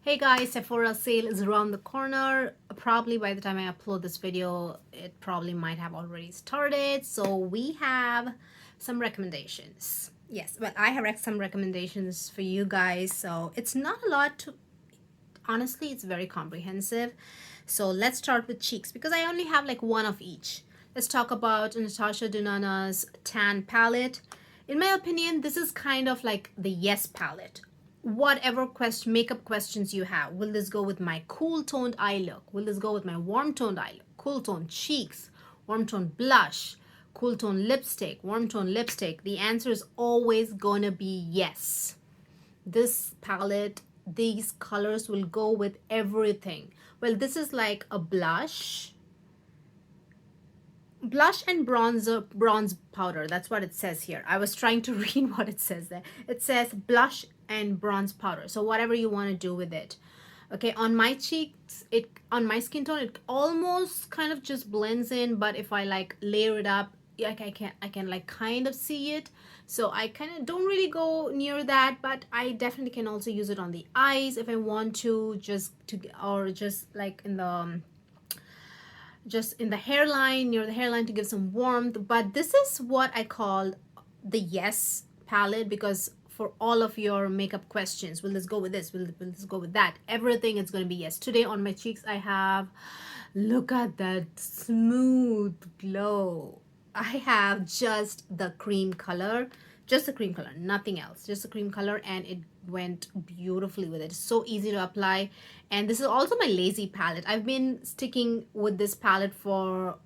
Hey guys, Sephora sale is around the corner. Probably by the time I upload this video, it probably might have already started. So we have some recommendations. Yes, well, I have some recommendations for you guys. So it's not a lot to, honestly, it's very comprehensive. So let's start with cheeks because I only have like one of each. Let's talk about Natasha Denona's tan palette. In my opinion, this is kind of like the yes palette. Whatever makeup questions you have, will this go with my cool toned eye look? Will this go with my warm toned eye look? Cool toned cheeks, warm toned blush, cool toned lipstick, warm toned lipstick? The answer is always gonna be yes. This palette, these colors will go with everything. Well, this is like a blush and bronze powder. That's what it says here. I was trying to read what it says there. It says blush and bronze powder, so whatever you want to do with it. Okay, on my cheeks, on my skin tone, it almost kind of just blends in, but if I like layer it up, like I can like kind of see it. So I kind of don't really go near that, but I definitely can also use it on the eyes if I want to, or just like in the hairline, near the hairline, to give some warmth. But this is what I call the yes palette, because for all of your makeup questions, will this go with this, will this go with that, everything is going to be yes. Today on my cheeks I have, look at that smooth glow. I have just the cream color, nothing else, just the cream color, and it went beautifully with it. It's so easy to apply. And this is also my lazy palette. I've been sticking with this palette for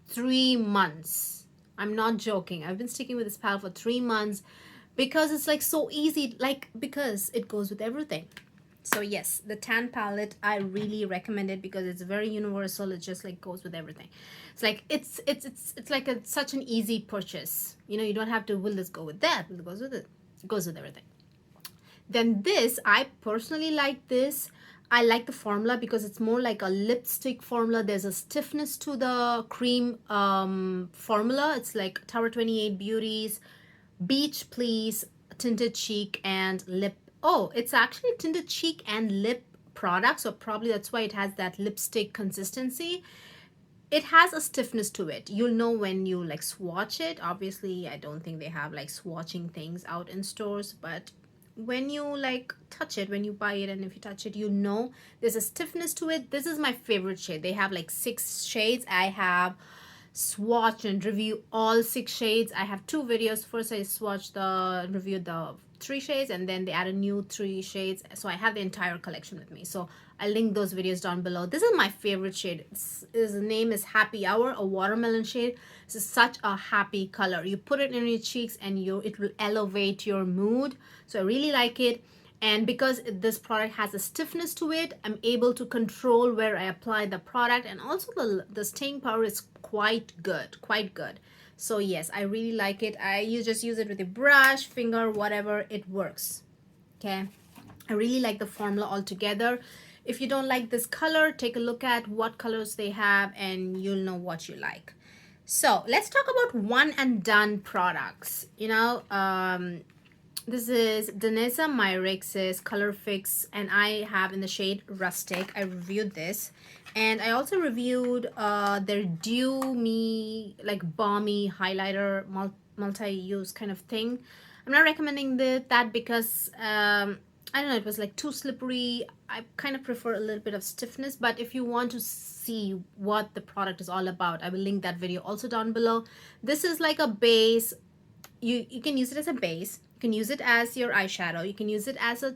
3 months. I'm not joking. I've been sticking with this palette for 3 months because it's like so easy, like because it goes with everything. So yes, the tan palette, I really recommend it because it's very universal. It just like goes with everything. It's like it's like such an easy purchase. You know, you don't have to, will this go with that, will it goes with it. It goes with everything. Then this, I personally like this. I like the formula because it's more like a lipstick formula. There's a stiffness to the cream formula. It's like Tower 28 Beauty's BeachPlease Tinted Cheek and Lip. Oh, it's actually tinted cheek and lip product, so probably that's why it has that lipstick consistency. It has a stiffness to it. You'll know when you like swatch it. Obviously, I don't think they have like swatching things out in stores, but when you like touch it, when you buy it, and if you touch it, you know there's a stiffness to it. This is my favorite shade. They have like 6 shades. I have swatch and review all 6 shades. I have 2 videos. First I reviewed the 3 shades, and then they added new 3 shades, so I have the entire collection with me. So I'll link those videos down below. This is my favorite shade. Its name is Happy Hour, a watermelon shade. This is such a happy color. You put it in your cheeks and it will elevate your mood. So I really like it. And because this product has a stiffness to it, I'm able to control where I apply the product, and also the staying power is quite good. So yes, I really like it. You just use it with a brush, finger, whatever, it works. Okay, I really like the formula altogether. If you don't like this color, take a look at what colors they have and you'll know what you like. So let's talk about one and done products. This is Danessa Myricks' Color Fix, and I have in the shade Rustic. I reviewed this, and I also reviewed their Dew Me like balmy highlighter multi-use kind of thing. I'm not recommending that because I don't know, it was like too slippery. I kind of prefer a little bit of stiffness, but if you want to see what the product is all about, I will link that video also down below. This is like a base. You can use it as a base. You can use it as your eyeshadow. You can use it as a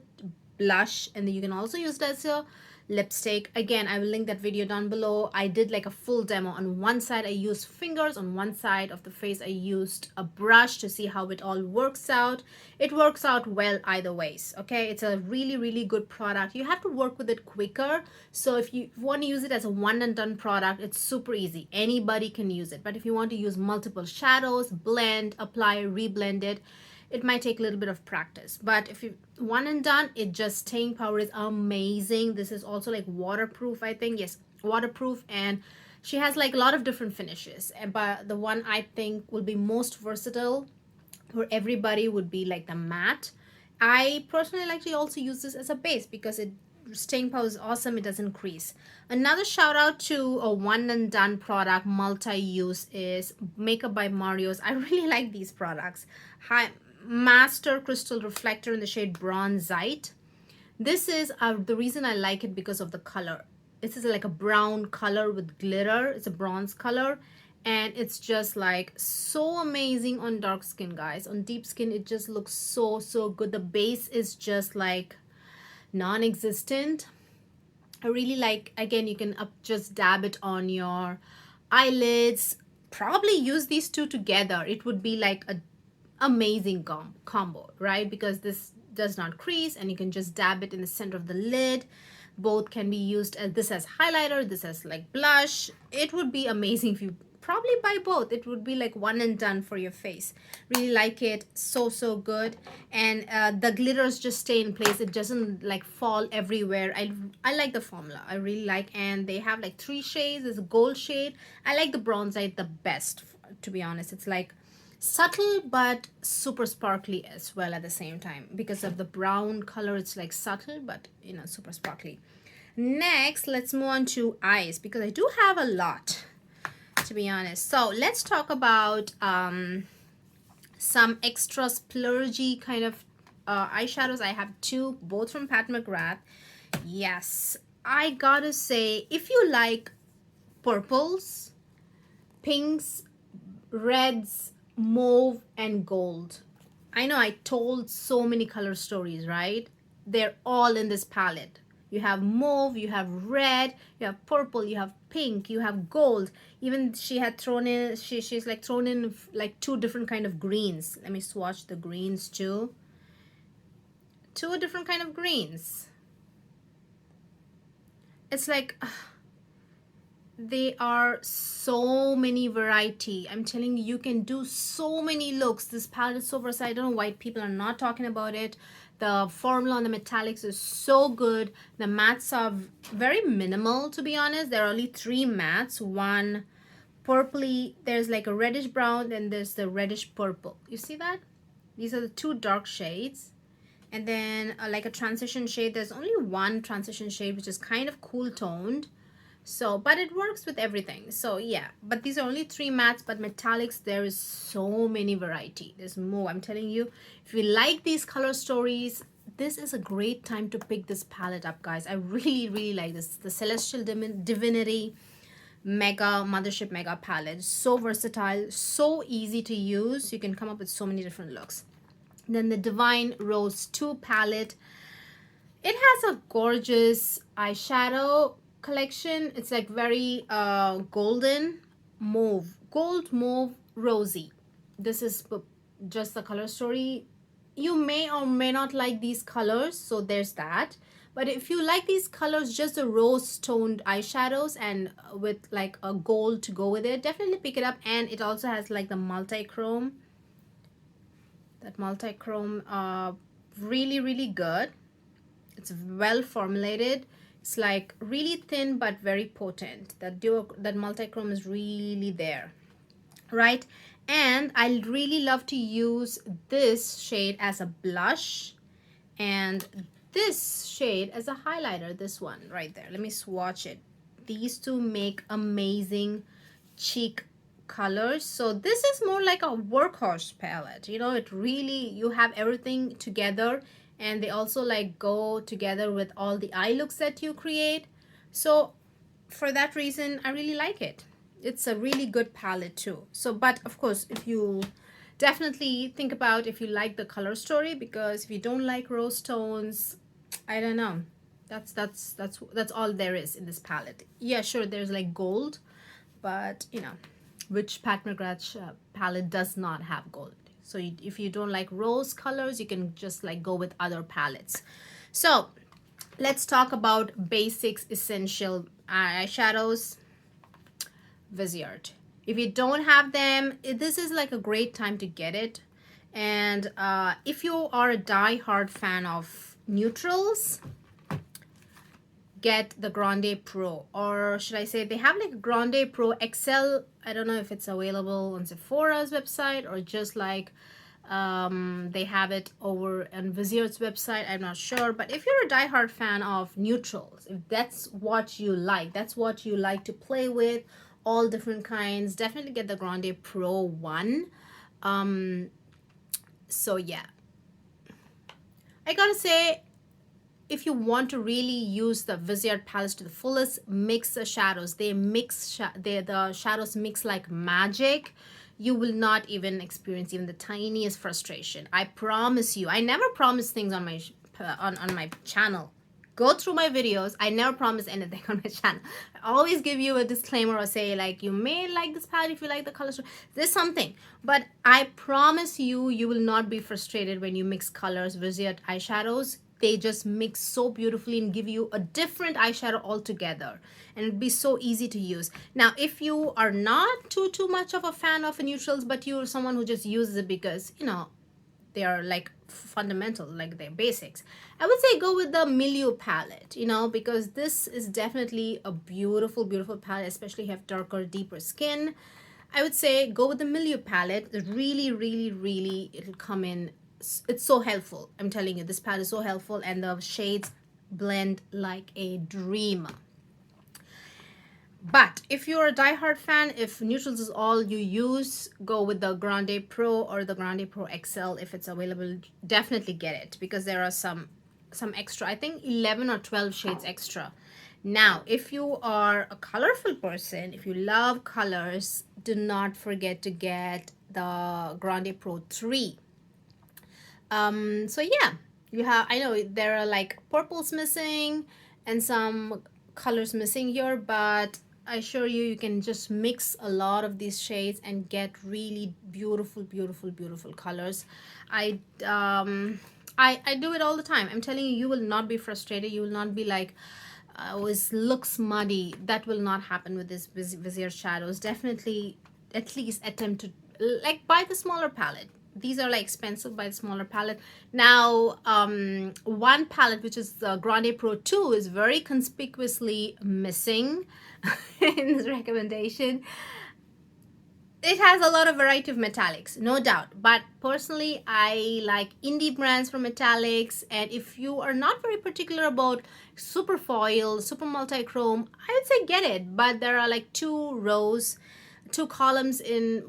blush, and then you can also use it as a lipstick. Again, I will link that video down below. I did like a full demo. On one side I used fingers, on one side of the face I used a brush to see how it all works out. It works out well either ways. Okay, it's a really good product. You have to work with it quicker, so if you want to use it as a one and done product, it's super easy. Anybody can use it. But if you want to use multiple shadows, blend, apply, reblend it might take a little bit of practice. But if you one and done, it just staying power is amazing. This is also like waterproof, I think. Yes, waterproof, and she has like a lot of different finishes, but the one I think will be most versatile for everybody would be like the matte. I personally like to also use this as a base because it staying power is awesome. It doesn't crease. Another shout out to a one and done product, multi-use, is Makeup by Mario's. I really like these products. High Master Crystal Reflector in the shade Bronzite. This is the reason I like it, because of the color. This is like a brown color with glitter. It's a bronze color, and it's just like so amazing on dark skin, guys. On deep skin, it just looks so good. The base is just like non-existent. I really like, again, you can just dab it on your eyelids. Probably use these two together. It would be like a amazing combo, right? Because this does not crease, and you can just dab it in the center of the lid. Both can be used as this as highlighter, this as like blush. It would be amazing if you probably buy both. It would be like one and done for your face. Really like it. So good. And the glitters just stay in place. It doesn't like fall everywhere. I like the formula. I really like. And they have like 3 shades. There's a gold shade. I like the Bronzite the best, to be honest. It's like subtle but super sparkly as well at the same time. Because of the brown color, it's like subtle but, you know, super sparkly. Next, let's move on to eyes, because I do have a lot, to be honest. So let's talk about some extra splurgy kind of eyeshadows. I have 2, both from Pat McGrath. Yes, I gotta say, if you like purples, pinks, reds, mauve, and gold, I know I told so many color stories, right? They're all in this palette. You have mauve, you have red, you have purple, you have pink, you have gold. Even she had thrown in, she's like thrown in like 2 different kind of greens. Let me swatch the greens too. 2 different kind of greens. It's like, they are so many variety. I'm telling you, you can do so many looks. This palette is so versatile. I don't know why people are not talking about it. The formula on the metallics is so good. The mattes are very minimal, to be honest. There are only 3 mattes. One purpley, there's like a reddish brown, and there's the reddish purple. You see that? These are the 2 dark shades. And then like a transition shade. There's only 1 transition shade, which is kind of cool toned. So, but it works with everything. So yeah, but these are only 3 mattes, but metallics, there is so many variety. There's more. I'm telling you, if you like these color stories, this is a great time to pick this palette up, guys. I really like this. The Celestial Divinity Mothership Mega Palette. So versatile, so easy to use. You can come up with so many different looks. Then the Divine Rose 2 palette. It has a gorgeous eyeshadow collection. It's like very golden mauve, gold mauve rosy. This is just the color story. You may or may not like these colors, so there's that. But if you like these colors, just the rose toned eyeshadows and with like a gold to go with it, definitely pick it up. And it also has like the multi-chrome. That multi-chrome, really good. It's well formulated. It's like really thin but very potent. That multi-chrome is really there, right? And I really love to use this shade as a blush and this shade as a highlighter. This one right there. Let me swatch it. These 2 make amazing cheek colors. So this is more like a workhorse palette. You know, it really, you have everything together. And they also like go together with all the eye looks that you create. So for that reason, I really like it. It's a really good palette too. So, but of course, if you definitely think about if you like the color story, because if you don't like rose tones, I don't know. That's all there is in this palette. Yeah, sure, there's like gold, but you know, which Pat McGrath palette does not have gold. So if you don't like rose colors, you can just like go with other palettes. So let's talk about basics, essential eyeshadows. Viseart. If you don't have them, this is like a great time to get it. And if you are a die-hard fan of neutrals, get the Grande Pro, or should I say they have like Grande Pro XL. I don't know if it's available on Sephora's website or just like They have it over on Viseart's website. I'm not sure, but if you're a diehard fan of neutrals, if that's what you like, that's what you like to play with, all different kinds, definitely get the Grande Pro one. So yeah, I gotta say, if you want to really use the Viseart palettes to the fullest, mix the shadows. They mix, the shadows mix like magic. You will not even experience even the tiniest frustration. I promise you. I never promise things on my on my channel. Go through my videos. I never promise anything on my channel. I always give you a disclaimer or say like, you may like this palette if you like the colors. There's something. But I promise you, you will not be frustrated when you mix colors. Viseart eyeshadows, they just mix so beautifully and give you a different eyeshadow altogether, and it'd be so easy to use. Now if you are not too much of a fan of neutrals, but you're someone who just uses it because, you know, they are like fundamental, like they're basics, I would say go with the Milieu palette, you know, because this is definitely a beautiful palette, especially if you have darker, deeper skin. I would say go with the Milieu palette. Really, it'll come in. It's so helpful. I'm telling you, this palette is so helpful, and the shades blend like a dream. But if you're a diehard fan, if neutrals is all you use, go with the Grande Pro or the Grande Pro XL if it's available. Definitely get it, because there are some extra, I think 11 or 12 shades extra. Now, if you are a colorful person, if you love colors, do not forget to get the Grande Pro 3. So yeah, you have, I know there are like purples missing and some colors missing here, but I assure you, you can just mix a lot of these shades and get really beautiful colors. I do it all the time. I'm telling you, you will not be frustrated. You will not be like, oh, it looks muddy. That will not happen with this Viseart shadows. Definitely, at least attempt to like buy the smaller palette. These are like expensive, by the smaller palette. Now, one palette, which is the Grande Pro 2, is very conspicuously missing in this recommendation. It has a lot of variety of metallics, no doubt, but personally I like indie brands for metallics, and if you are not very particular about super foil, super multi-chrome, I would say get it. But there are like two columns in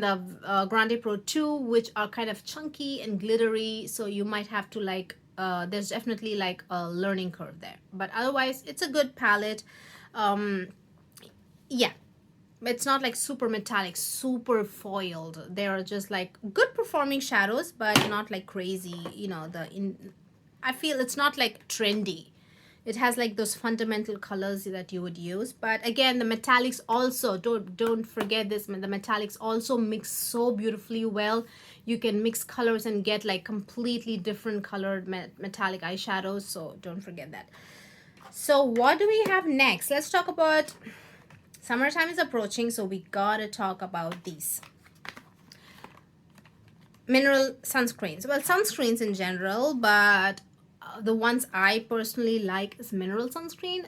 the Grande Pro 2 which are kind of chunky and glittery, so you might have to like there's definitely like a learning curve there, but otherwise it's a good palette. Yeah, it's not like super metallic, super foiled. They are just like good performing shadows, but not like crazy, you know. I feel it's not like trendy. It has like those fundamental colors that you would use. But again, the metallics also, don't forget this, the metallics also mix so beautifully well. You can mix colors and get like completely different colored metallic eyeshadows, so don't forget that. So what do we have next? Let's talk about, summertime is approaching, so we gotta talk about these mineral sunscreens. Well, sunscreens in general, but the ones I personally like is mineral sunscreen.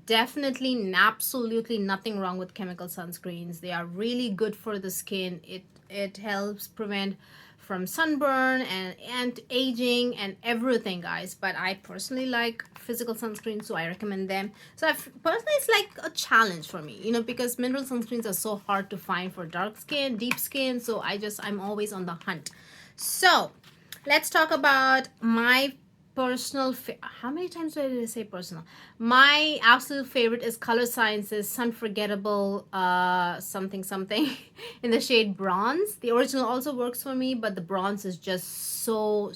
Definitely, absolutely nothing wrong with chemical sunscreens. They are really good for the skin. It helps prevent from sunburn and aging and everything, guys. But I personally like physical sunscreen, so I recommend them. So personally, it's like a challenge for me, you know, because mineral sunscreens are so hard to find for dark skin, deep skin. So I'm always on the hunt. So let's talk about my personal how many times did I say personal? My absolute favorite is Color Science's Unforgettable something in the shade bronze. The original also works for me, but the bronze is just so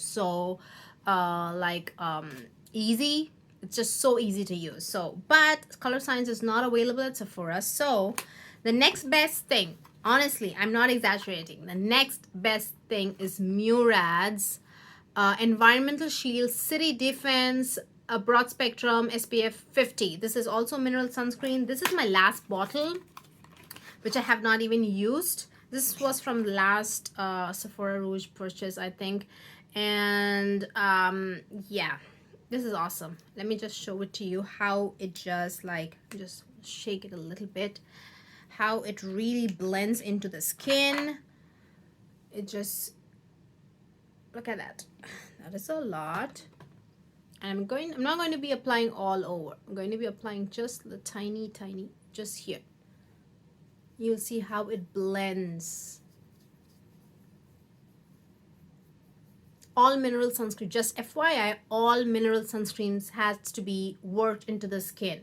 easy. It's just so easy to use. So, but Color Science is not available at Sephora. So the next best thing, honestly, I'm not exaggerating, the next best thing is Murad's Environmental Shield City Defense, a broad spectrum SPF 50. This is also mineral sunscreen. This is my last bottle, which I have not even used. This was from last Sephora Rouge purchase, I think. And yeah, this is awesome. Let me just show it to you how it just shake it a little bit, how it really blends into the skin. It just Look at that. That is a lot. And I'm not going to be applying all over. I'm going to be applying just the tiny, just here. You'll see how it blends. All mineral sunscreen, just FYI, all mineral sunscreens has to be worked into the skin.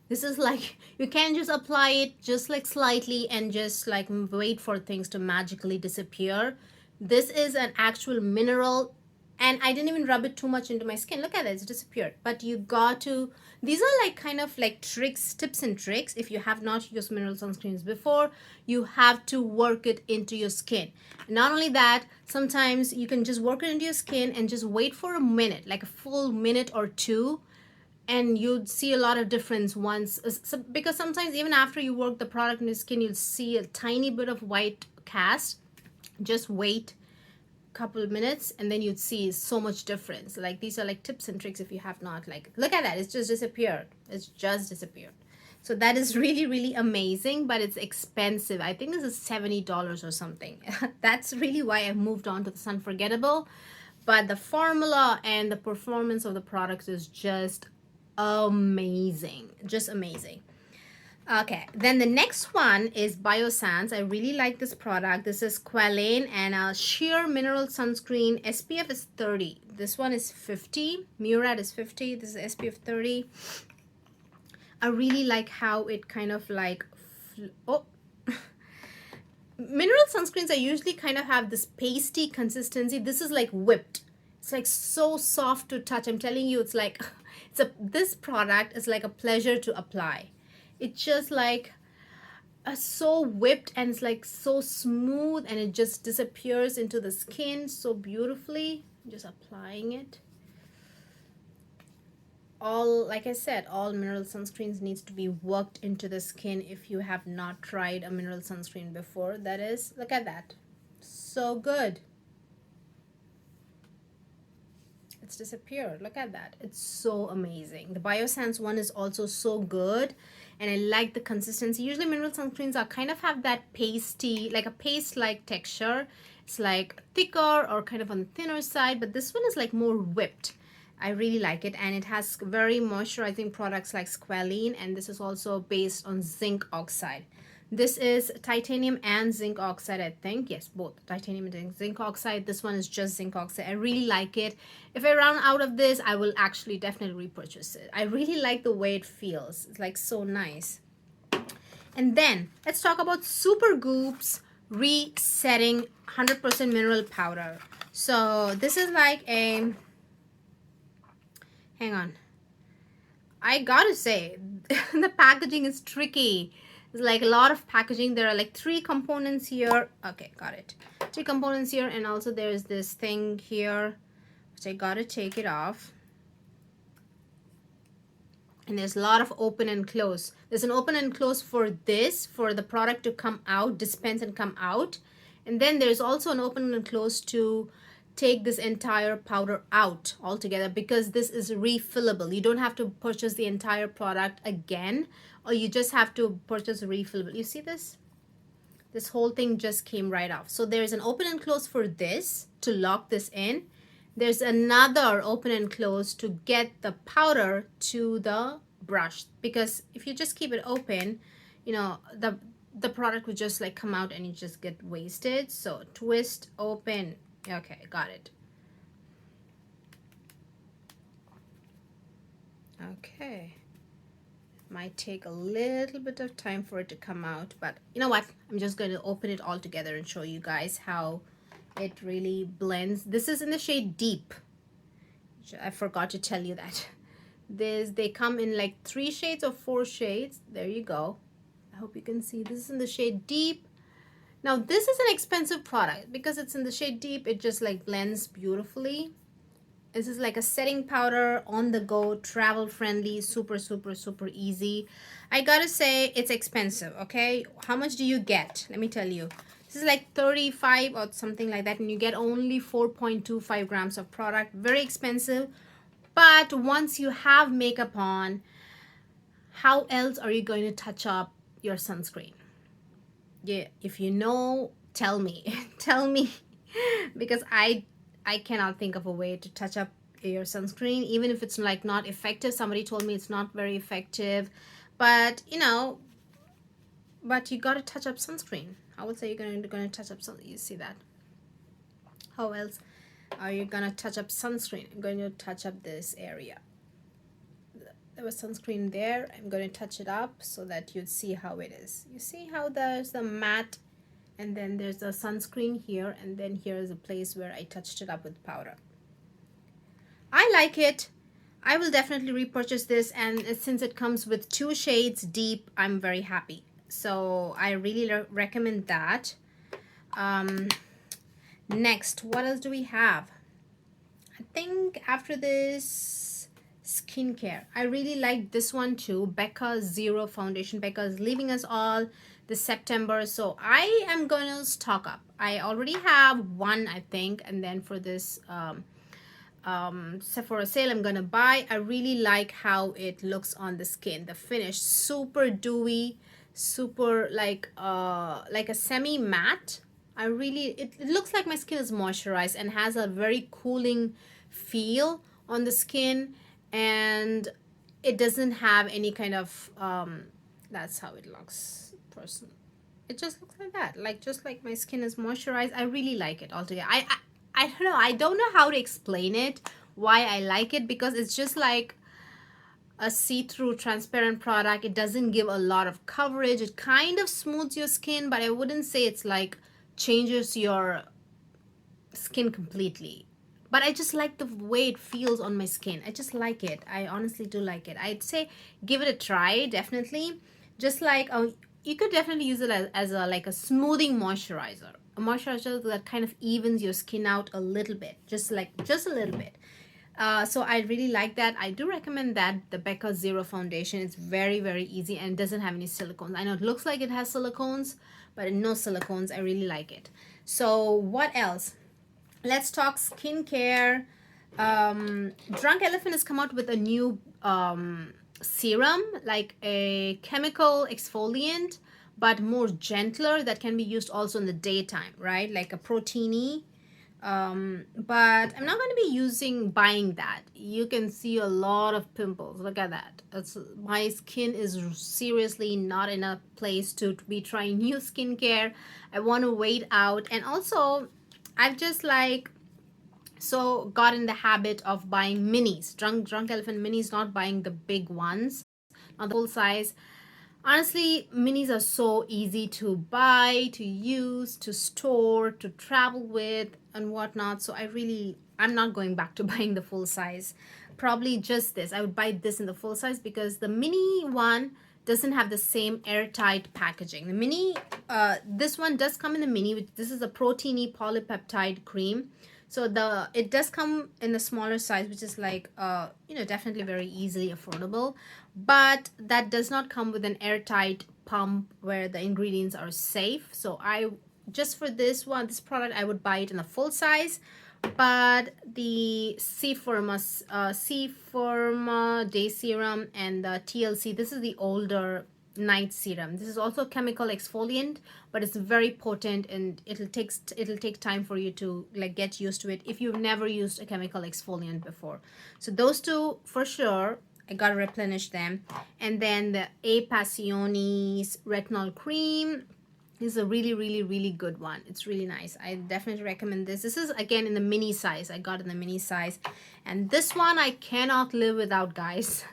This is like, you can't just apply it just like slightly and just like wait for things to magically disappear. This is an actual mineral, and I didn't even rub it too much into my skin. Look at it, it's disappeared. But you got to, these are like kind of like tricks, tips and tricks. If you have not used mineral sunscreens before, you have to work it into your skin. And not only that, sometimes you can just work it into your skin and just wait for a minute, like a full minute or two, and you'd see a lot of difference once, because sometimes even after you work the product in your skin, you'll see a tiny bit of white cast. Just wait a couple of minutes and then you'd see so much difference. Like, these are like tips and tricks if you have not, like, look at that, it's just disappeared. It's just disappeared. So that is really, really amazing, but it's expensive. I think this is $70 or something. That's really why I moved on to the Unforgettable. But the formula and the performance of the products is just amazing, just amazing. Okay, then the next one is Biossance. I really like this product. This is Squalane and a sheer mineral sunscreen. SPF is 30. This one is 50. Murad is 50. This is SPF 30. I really like how it kind of like, oh, mineral sunscreens I usually kind of have this pasty consistency. This is like whipped. It's like so soft to touch. I'm telling you, it's like, this product is like a pleasure to apply. It's just like so whipped and it's like so smooth and it just disappears into the skin so beautifully. I'm just applying it. All, like I said, all mineral sunscreens needs to be worked into the skin if you have not tried a mineral sunscreen before. That is, look at that. So good. It's disappeared. Look at that. It's so amazing. The Biossance one is also so good, and I like the consistency. Usually mineral sunscreens are kind of have that pasty, like a paste-like texture. It's like thicker or kind of on the thinner side, but this one is like more whipped. I really like it, and it has very moisturizing products like Squalane, and this is also based on zinc oxide. This is titanium and zinc oxide, I think. Yes, both titanium and zinc oxide. This one is just zinc oxide. I really like it. If I run out of this, I will actually definitely repurchase it. I really like the way it feels. It's like so nice. And then let's talk about Supergoop's Resetting 100% Mineral Powder. So this is like a, hang on. I gotta say, the packaging is tricky. There's like a lot of packaging. There are like 3 components here. Okay, got it. 3 components here, and also there's this thing here, which I gotta take it off. And there's a lot of open and close. There's an open and close for this, for the product to come out, dispense and come out. And then there's also an open and close to take this entire powder out altogether, because this is refillable. You don't have to purchase the entire product again, or you just have to purchase a refillable. You see this? This whole thing just came right off. So there's an open and close for this to lock this in. There's another open and close to get the powder to the brush, because if you just keep it open, you know, the product would just like come out and you just get wasted. So twist, open. Okay, got it. Okay. Might take a little bit of time for it to come out, but you know what? I'm just going to open it all together and show you guys how it really blends. This is in the shade Deep. I forgot to tell you that. They come in like 3 shades or 4 shades. There you go. I hope you can see. This is in the shade Deep. Now this is an expensive product because it's in the shade Deep. It just like blends beautifully. This is like a setting powder, on the go, travel friendly, super easy. I gotta say it's expensive, okay? How much do you get? Let me tell you. This is like 35 or something like that, and you get only 4.25 grams of product. Very expensive. But once you have makeup on, how else are you going to touch up your sunscreen? Yeah, if you know, tell me. Tell me. Because I I cannot think of a way to touch up your sunscreen, even if it's like not effective. Somebody told me it's not very effective, but you know, but you got to touch up sunscreen. I would say you're gonna touch up sun. You see that? How else are you gonna touch up sunscreen? I'm going to touch up this area. There was sunscreen there. I'm going to touch it up so that you'd see how it is. You see how there's the matte, and then there's a sunscreen here, and then here is a place where I touched it up with powder. I like it. I will definitely repurchase this, and since it comes with 2 shades deep, I'm very happy. So I really recommend that. Next, what else do we have? I think after this, skincare. I really like this one too. Becca Zero Foundation. Becca is leaving us all this September, so I am gonna stock up. I already have one, I think, and then for this Sephora sale, I'm gonna buy. I really like how it looks on the skin. The finish, super dewy, super like a semi matte. I really, it looks like my skin is moisturized and has a very cooling feel on the skin, and it doesn't have any kind of that's how it looks person. It just looks like that, like just like my skin is moisturized. I really like it altogether. I don't know, I don't know how to explain it, why I like it, because it's just like a see-through transparent product. It doesn't give a lot of coverage. It kind of smooths your skin, but I wouldn't say it's like changes your skin completely. But I just like the way it feels on my skin. I just like it. I honestly do like it. I'd say give it a try, definitely. Just like you could definitely use it as a like a smoothing moisturizer, a moisturizer that kind of evens your skin out a little bit, just a little bit. So I really like that. I do recommend that, the Becca Zero Foundation. It's very, very easy and doesn't have any silicones. I know it looks like it has silicones, but no silicones. I really like it. So what else? Let's talk skincare. Drunk Elephant has come out with a new serum, like a chemical exfoliant, but more gentler, that can be used also in the daytime, right? Like a Protini. But I'm not going to be buying that. You can see a lot of pimples. Look at that. My skin is seriously not in a place to be trying new skincare. I want to wait out. And also, I've just like got in the habit of buying minis, drunk elephant minis, not buying the big ones, not the full size. Honestly, minis are so easy to buy, to use, to store, to travel with, and whatnot. So I'm not going back to buying the full size. Probably just this. I would buy this in the full size because the mini one doesn't have the same airtight packaging. The mini, this one does come in the mini. This is a Protini polypeptide cream. So it does come in the smaller size, which is like, definitely very easily affordable. But that does not come with an airtight pump where the ingredients are safe. So just for this product, I would buy it in a full size. But the Sephora Day Serum and the TLC, this is the older night serum. This is also a chemical exfoliant, but it's very potent, and it'll take time for you to like get used to it if you've never used a chemical exfoliant before. So those two for sure, I gotta replenish them. And then the A-Passioni's retinol cream is a really, really, really good one. It's really nice. I definitely recommend this. This is again in the mini size. I got in the mini size, and this one I cannot live without, guys.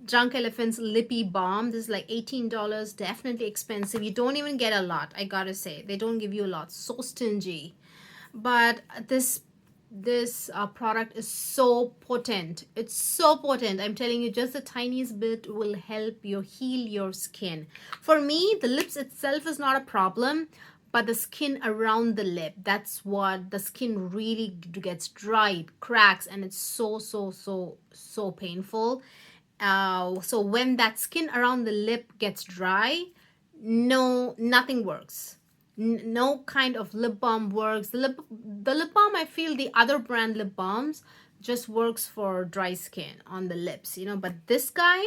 Drunk Elephant's Lippe Balm. This is like $18. Definitely expensive. You don't even get a lot, I gotta say. They don't give you a lot. So stingy. But this product is so potent. It's so potent. I'm telling you, just the tiniest bit will help you heal your skin. For me, the lips itself is not a problem, but the skin around the lip, that's what the skin really gets dry, it cracks, and it's so painful. So when that skin around the lip gets dry, nothing works. No kind of lip balm works. The lip balm, I feel the other brand lip balms just works for dry skin on the lips, but this guy,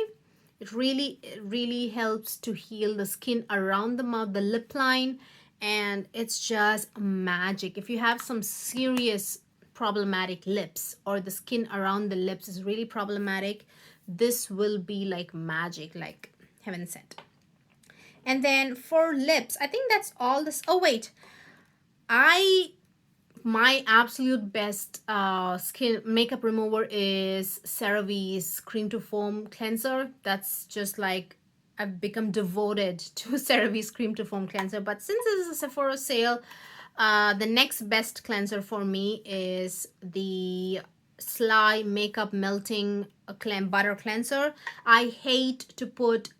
it really helps to heal the skin around the mouth, the lip line, and it's just magic. If you have some serious problematic lips, or the skin around the lips is really problematic, this will be like magic, like heaven sent. And then for lips, I think that's all this. Oh wait, my absolute best skin makeup remover is CeraVe's cream to foam cleanser. That's just like, I've become devoted to CeraVe's cream to foam cleanser. But since this is a Sephora sale, the next best cleanser for me is the Sly Makeup Melting Butter Cleanser. I hate to put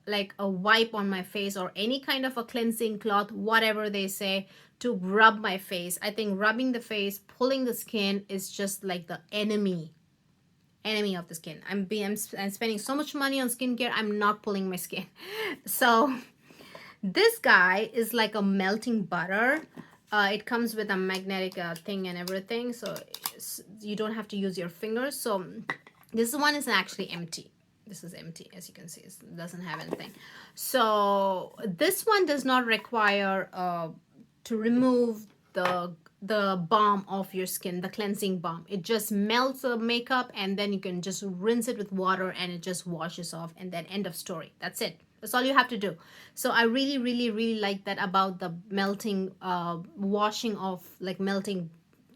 like a wipe on my face or any kind of a cleansing cloth, whatever they say, to rub my face. I think rubbing the face, pulling the skin is just like the enemy of the skin. I'm spending so much money on skincare, I'm not pulling my skin. So this guy is like a melting butter. It comes with a magnetic thing and everything, so you don't have to use your fingers. So this one is actually empty. This is empty, as you can see. It doesn't have anything. So this one does not require to remove the balm off your skin, the cleansing balm. It just melts the makeup, and then you can just rinse it with water and it just washes off, and then end of story. That's it. That's all you have to do. So I really, really, really like that about the melting, washing off, like melting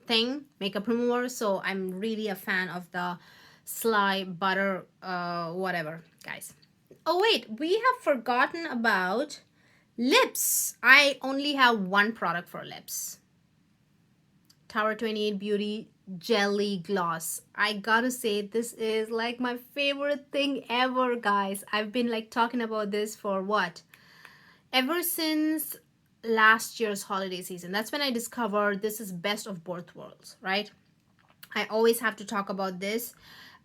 thing, makeup remover. So I'm really a fan of the Sly Butter, whatever, guys. Oh wait, we have forgotten about lips. I only have one product for lips. Tower 28 Beauty Jelly Gloss. I gotta say, this is like my favorite thing ever, guys. I've been like talking about this for what? Ever since last year's holiday season. That's when I discovered this is best of both worlds, right? I always have to talk about this.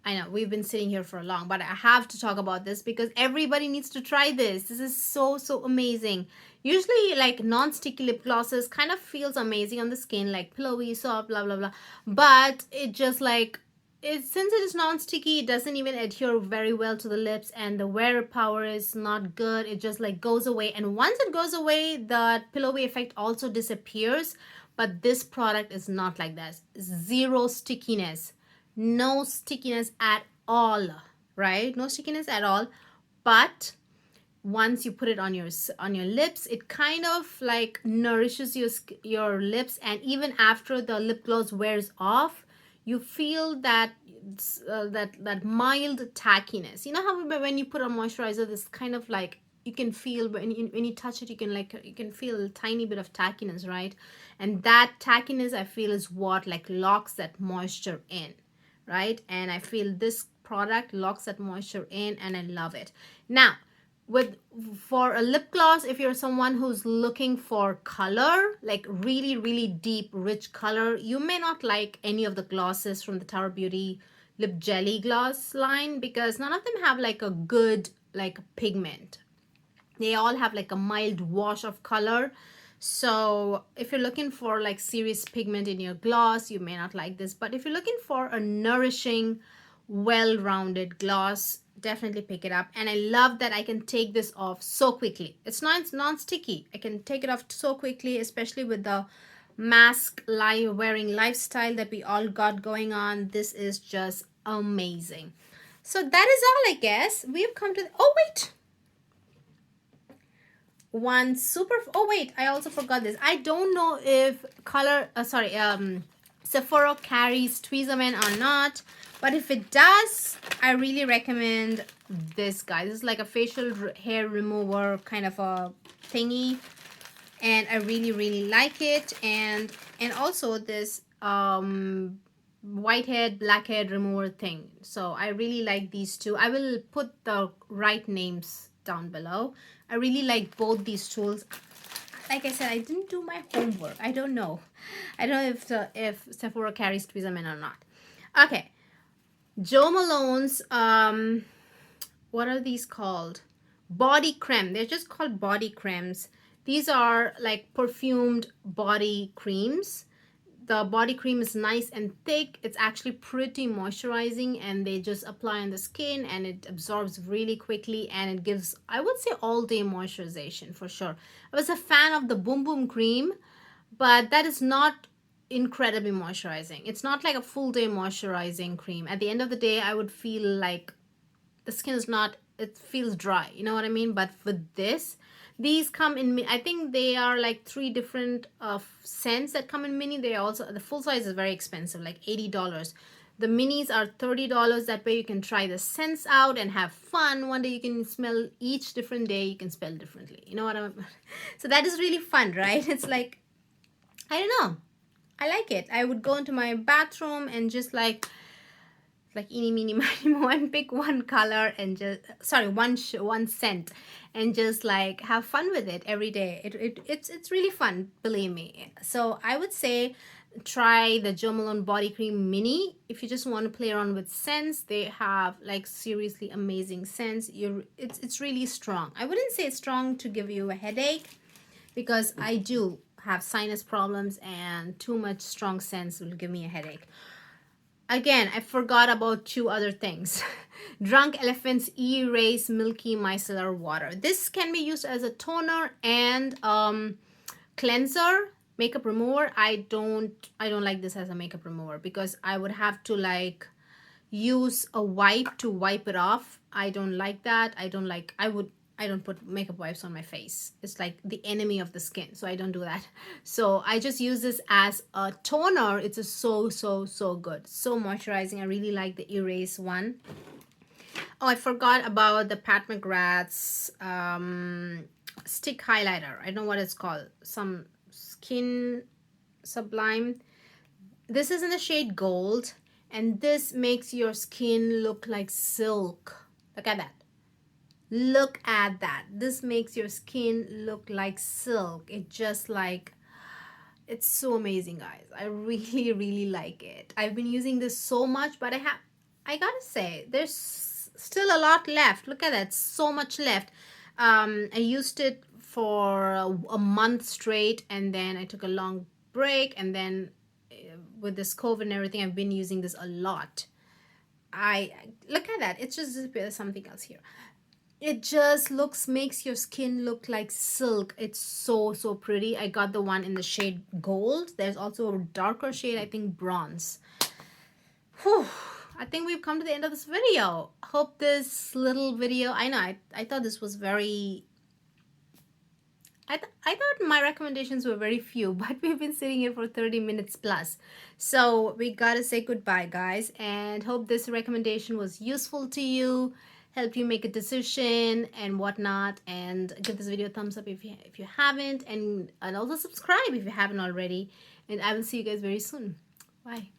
I know we've been sitting here for long, but I have to talk about this because everybody needs to try this. This is so, so amazing. Usually like non-sticky lip glosses kind of feels amazing on the skin, like pillowy, soft, blah, blah, blah. But it just like, since it is non-sticky, it doesn't even adhere very well to the lips, and the wear power is not good. It just like goes away. And once it goes away, the pillowy effect also disappears. But this product is not like that. Zero stickiness. No stickiness at all, right? No stickiness at all. But once you put it on your lips, it kind of like nourishes your lips, and even after the lip gloss wears off, you feel that that mild tackiness. You know how when you put on moisturizer, this kind of like, you can feel when you touch it, you can feel a tiny bit of tackiness, right? And that tackiness, I feel, is what like locks that moisture in, right? And I feel this product locks that moisture in, and I love it. Now, for a lip gloss, if you're someone who's looking for color, like really, really deep, rich color, you may not like any of the glosses from the Tower Beauty Lip Jelly Gloss line, because none of them have like a good like pigment. They all have like a mild wash of color. So if you're looking for like serious pigment in your gloss, you may not like this. But if you're looking for a nourishing, well-rounded gloss, definitely pick it up. And I love that I can take this off so quickly. It's non-sticky. I can take it off so quickly, especially with the mask wearing lifestyle that we all got going on. This is just amazing. So that is all, I guess. We've come to the, oh wait, oh wait, I also forgot this. I don't know if Sephora carries Tweezerman or not, but if it does, I really recommend this guy. This is like a facial hair remover kind of a thingy, and I really, really like it. And also this whitehead, blackhead remover thing. So I really like these two. I will put the right names down below. I really like both these tools. Like I said, I didn't do my homework. I don't know. I don't know if Sephora carries Tweezerman or not. Okay. Jo Malone's, what are these called? Body creme. They're just called body cremes. These are like perfumed body creams. The body cream is nice and thick. It's actually pretty moisturizing, and they just apply on the skin and it absorbs really quickly, and it gives, I would say, all day moisturization for sure. I was a fan of the Boom Boom cream, but that is not incredibly moisturizing. It's not like a full day moisturizing cream. At the end of the day, I would feel like the skin is not, it feels dry, you know what I mean? But with this, these come in, I think they are like 3 different scents that come in mini. They also, the full size is very expensive, like $80. The minis are $30. That way you can try the scents out and have fun. One day you can smell, each different day you can smell differently, you know what I'm so that is really fun, right? It's like, I don't know, I like it. I would go into my bathroom and just like eeny meeny miny mo and pick one color and just, sorry, one scent, and just like have fun with it every day. It's really fun, believe me. So I would say try the Jo Malone body cream mini if you just want to play around with scents. They have like seriously amazing scents. It's really strong. I wouldn't say it's strong to give you a headache, because I do have sinus problems and too much strong scents will give me a headache. Again, I forgot about 2 other things. Drunk Elephant's E-Rase Milky Micellar Water. This can be used as a toner and cleanser, makeup remover. I don't like this as a makeup remover, because I would have to like use a wipe to wipe it off. I don't like that. I don't put makeup wipes on my face. It's like the enemy of the skin, so I don't do that. So I just use this as a toner. It's a so good, so moisturizing. I really like the Erase one. Oh, I forgot about the Pat McGrath's stick highlighter. I don't know what it's called. Some Skin Sublime. This is in the shade Gold, and this makes your skin look like silk. Look at that. Look at that. This makes your skin look like silk. It just like, it's so amazing, guys. I really like it. I've been using this so much, but I gotta say, there's still a lot left. Look at that, so much left. I used it for a month straight, and then I took a long break, and then with this COVID and everything, I've been using this a lot. I look at that. It's just, there's something else here. It just makes your skin look like silk. It's so pretty. I got the one in the shade Gold. There's also a darker shade, I think Bronze. Whew. I think we've come to the end of this video. Hope this little video, I know I thought this was very, I thought my recommendations were very few, but we've been sitting here for 30 minutes plus. So we gotta say goodbye, guys, and hope this recommendation was useful to you, help you make a decision and whatnot. And give this video a thumbs up if you haven't, and also subscribe if you haven't already. And I will see you guys very soon. Bye.